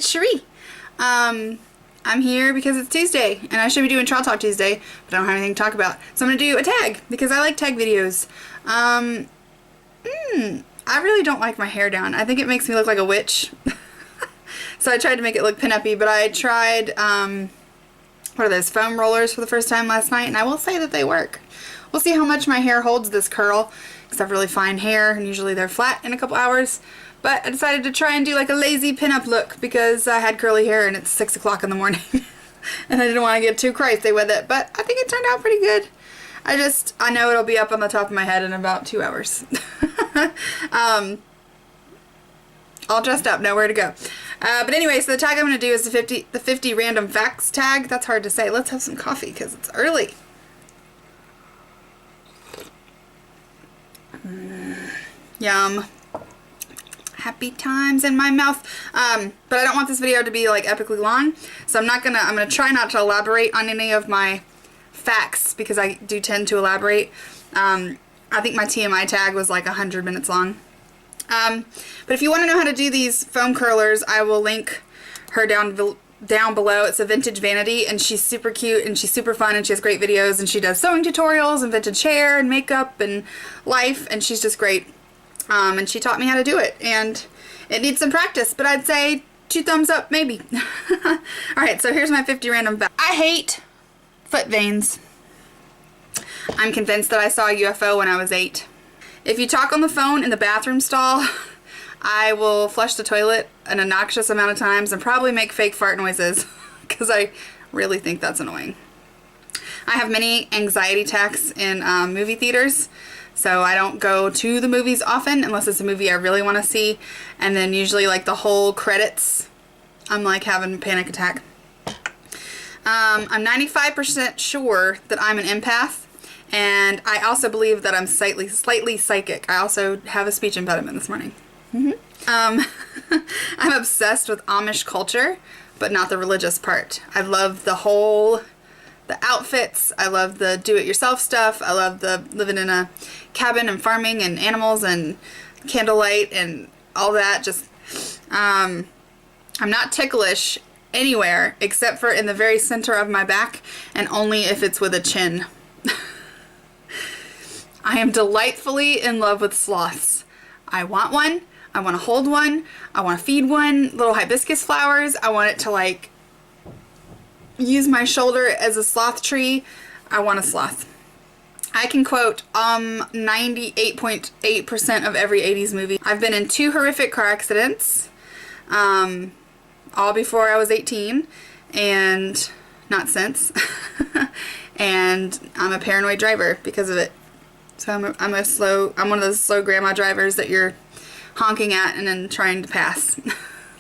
it's Cherie. I'm here because it's Tuesday, and I should be doing Trial Talk Tuesday, but I don't have anything to talk about. So I'm going to do a tag, because I like tag videos. I really don't like my hair down. I think it makes me look like a witch. So I tried to make it look pin-uppy, but I tried, what are those, foam rollers for the first time last night, and I will say that they work. We'll see how much my hair holds this curl, because I have really fine hair, and usually they're flat in a couple hours. But I decided to try and do like a lazy pin-up look because I had curly hair and it's 6 o'clock in the morning. And I didn't want to get too crazy with it, but I think it turned out pretty good. I know it'll be up on the top of my head in about 2 hours. All dressed up, nowhere to go. But anyway, so the tag I'm going to do is the 50 random facts tag. That's hard to say. Let's have some coffee because it's early. Yum. Happy times in my mouth. But I don't want this video to be like epically long, so I'm gonna try not to elaborate on any of my facts because I do tend to elaborate. I think my TMI tag was like 100 minutes long. But if you want to know how to do these foam curlers, I will link her down below. It's a Vintage Vanity, and she's super cute and she's super fun and she has great videos and she does sewing tutorials and vintage hair and makeup and life, and she's just great. And she taught me how to do it, and it needs some practice, but I'd say 2 thumbs up, maybe. Alright, so here's my 50 random facts. I hate foot veins. I'm convinced that I saw a UFO when I was 8. If you talk on the phone in the bathroom stall, I will flush the toilet an obnoxious amount of times and probably make fake fart noises, because I really think that's annoying. I have many anxiety attacks in movie theaters. So I don't go to the movies often unless it's a movie I really want to see, and then usually like the whole credits I'm like having a panic attack. I'm 95% sure that I'm an empath, and I also believe that I'm slightly psychic. I also have a speech impediment this morning. I'm obsessed with Amish culture, but not the religious part. I love the outfits, I love the do-it-yourself stuff, I love the living in a cabin and farming and animals and candlelight and all that. Just, I'm not ticklish anywhere except for in the very center of my back, and only if it's with a chin. I am delightfully in love with sloths. I want one, I want to hold one, I want to feed one, little hibiscus flowers, I want it to like use my shoulder as a sloth tree. I want a sloth. I can quote 98.8% of every 80s movie. I've been in 2 horrific car accidents, all before I was 18, and not since. And I'm a paranoid driver because of it. So I'm one of those slow grandma drivers that you're honking at and then trying to pass.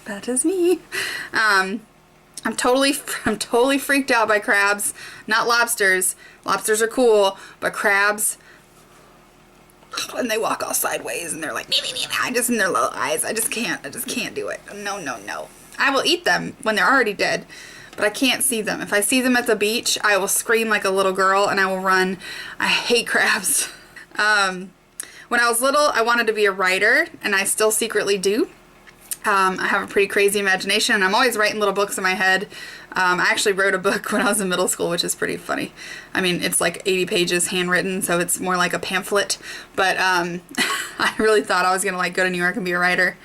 That is me. I'm totally freaked out by crabs, not lobsters. Lobsters are cool, but crabs, and they walk all sideways and they're like, just in their little eyes. I just can't do it. No, no, no. I will eat them when they're already dead, but I can't see them. If I see them at the beach, I will scream like a little girl and I will run. I hate crabs. When I was little, I wanted to be a writer, and I still secretly do. I have a pretty crazy imagination, and I'm always writing little books in my head. I actually wrote a book when I was in middle school, which is pretty funny. I mean, it's like 80 pages handwritten, so it's more like a pamphlet. But I really thought I was going to like go to New York and be a writer.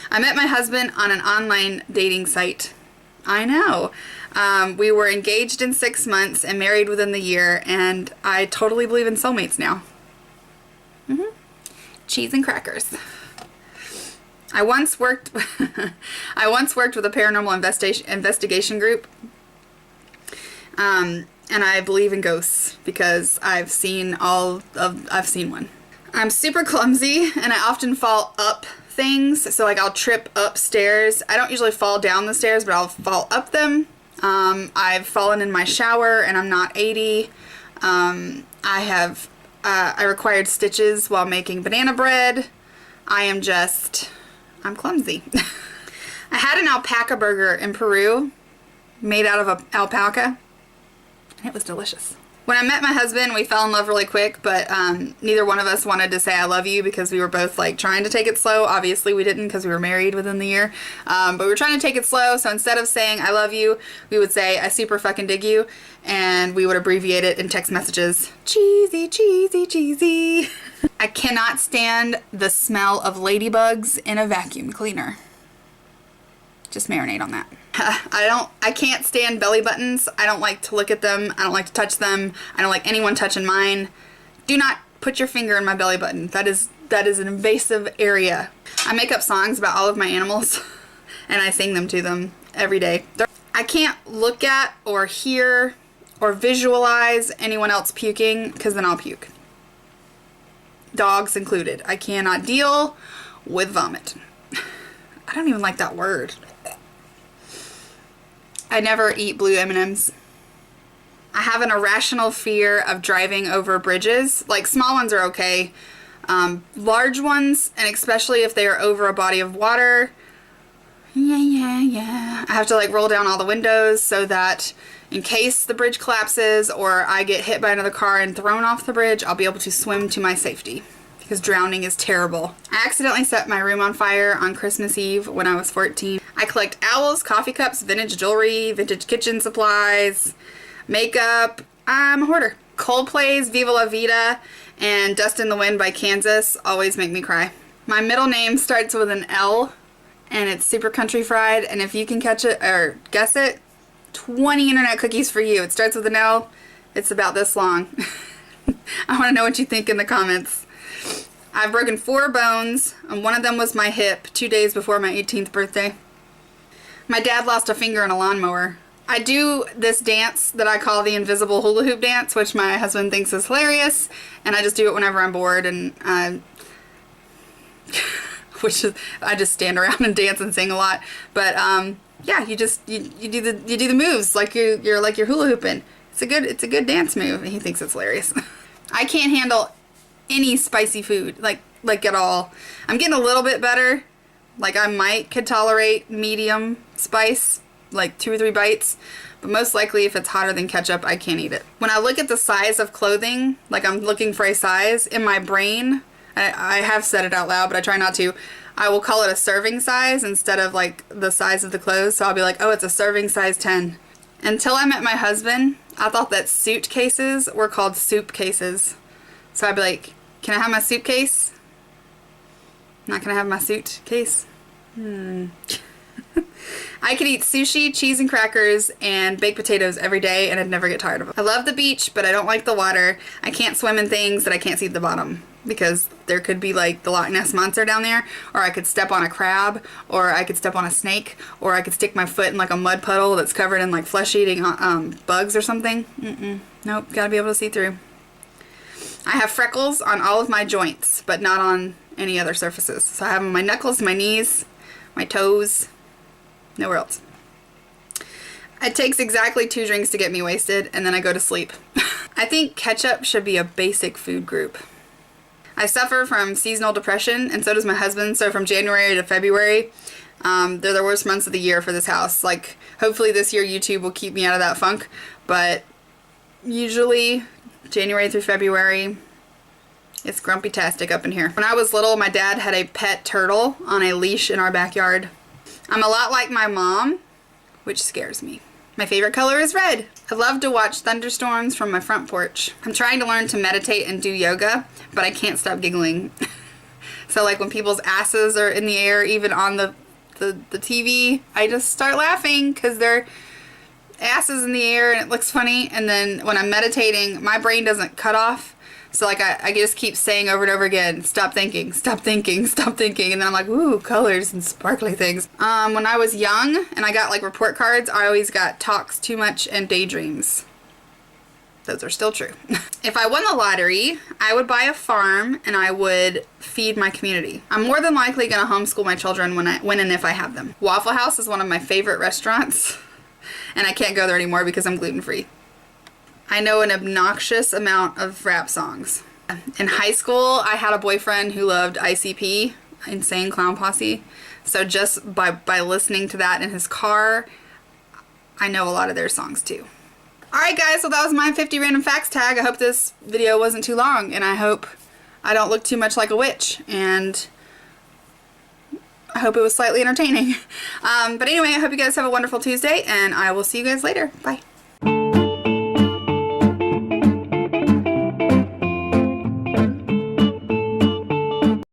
I met my husband on an online dating site. I know. We were engaged in 6 months and married within the year, and I totally believe in soulmates now. Cheese and crackers. I once worked with a paranormal investigation group, and I believe in ghosts because I've seen one. I'm super clumsy, and I often fall up things, so like I'll trip upstairs. I don't usually fall down the stairs, but I'll fall up them. I've fallen in my shower, and I'm not 80. I required stitches while making banana bread. I'm clumsy. I had an alpaca burger in Peru made out of alpaca, and it was delicious. When I met my husband, we fell in love really quick, but neither one of us wanted to say I love you because we were both like trying to take it slow. Obviously we didn't because we were married within the year, but we were trying to take it slow. So instead of saying I love you, we would say I super fucking dig you, and we would abbreviate it in text messages. Cheesy, cheesy, cheesy. I cannot stand the smell of ladybugs in a vacuum cleaner. Just marinate on that. I can't stand belly buttons. I don't like to look at them. I don't like to touch them. I don't like anyone touching mine. Do not put your finger in my belly button. That is an invasive area. I make up songs about all of my animals and I sing them to them every day. I can't look at or hear or visualize anyone else puking because then I'll puke. Dogs included. I cannot deal with vomit. I don't even like that word. I never eat blue M&Ms. I have an irrational fear of driving over bridges. Like, small ones are okay. Large ones, and especially if they are over a body of water, yeah. I have to like roll down all the windows so that in case the bridge collapses or I get hit by another car and thrown off the bridge, I'll be able to swim to my safety. Because drowning is terrible. I accidentally set my room on fire on Christmas Eve when I was 14. I collect owls, coffee cups, vintage jewelry, vintage kitchen supplies, makeup. I'm a hoarder. Coldplay's Viva La Vida and Dust in the Wind by Kansas always make me cry. My middle name starts with an L and it's super country fried, and if you can catch it or guess it, 20 internet cookies for you. It starts with an L. It's about this long. I want to know what you think in the comments. I've broken 4 bones, and one of them was my hip 2 days before my 18th birthday. My dad lost a finger in a lawnmower. I do this dance that I call the invisible hula hoop dance, which my husband thinks is hilarious, and I just do it whenever I'm bored, and I just stand around and dance and sing a lot. But yeah, you do the moves like you're like you're hula hooping. It's a good dance move, and he thinks it's hilarious. I can't handle any spicy food, like at all. I'm getting a little bit better. Like I could tolerate medium spice, like 2 or 3 bites, but most likely if it's hotter than ketchup, I can't eat it. When I look at the size of clothing, like I'm looking for a size, in my brain, I have said it out loud, but I try not to, I will call it a serving size instead of like the size of the clothes. So I'll be like, oh, it's a serving size 10. Until I met my husband, I thought that suitcases were called soup cases. So I'd be like, can I have my suitcase? Not gonna have my suitcase? I could eat sushi, cheese and crackers, and baked potatoes every day and I'd never get tired of them. I love the beach, but I don't like the water. I can't swim in things that I can't see at the bottom because there could be like the Loch Ness Monster down there, or I could step on a crab, or I could step on a snake, or I could stick my foot in like a mud puddle that's covered in like flesh-eating bugs or something. Nope, gotta be able to see through. I have freckles on all of my joints, but not on any other surfaces. So I have them on my knuckles, my knees, my toes, nowhere else. It takes exactly 2 drinks to get me wasted, and then I go to sleep. I think ketchup should be a basic food group. I suffer from seasonal depression, and so does my husband. So from January to February, they're the worst months of the year for this house. Like, hopefully this year YouTube will keep me out of that funk, but usually January through February, it's grumpy-tastic up in here. When I was little, my dad had a pet turtle on a leash in our backyard. I'm a lot like my mom, which scares me. My favorite color is red. I love to watch thunderstorms from my front porch. I'm trying to learn to meditate and do yoga, but I can't stop giggling. So like when people's asses are in the air, even on the TV, I just start laughing because their asses in the air and it looks funny. And then when I'm meditating, my brain doesn't cut off. So like I just keep saying over and over again, stop thinking, stop thinking, stop thinking. And then I'm like, ooh, colors and sparkly things. When I was young and I got like report cards, I always got talks too much and daydreams. Those are still true. If I won the lottery, I would buy a farm and I would feed my community. I'm more than likely going to homeschool my children when and if I have them. Waffle House is one of my favorite restaurants and I can't go there anymore because I'm gluten-free. I know an obnoxious amount of rap songs. In high school, I had a boyfriend who loved ICP, Insane Clown Posse. So just by listening to that in his car, I know a lot of their songs too. Alright guys, so that was my 50 random facts tag. I hope this video wasn't too long, and I hope I don't look too much like a witch, and I hope it was slightly entertaining. But anyway, I hope you guys have a wonderful Tuesday, and I will see you guys later. Bye.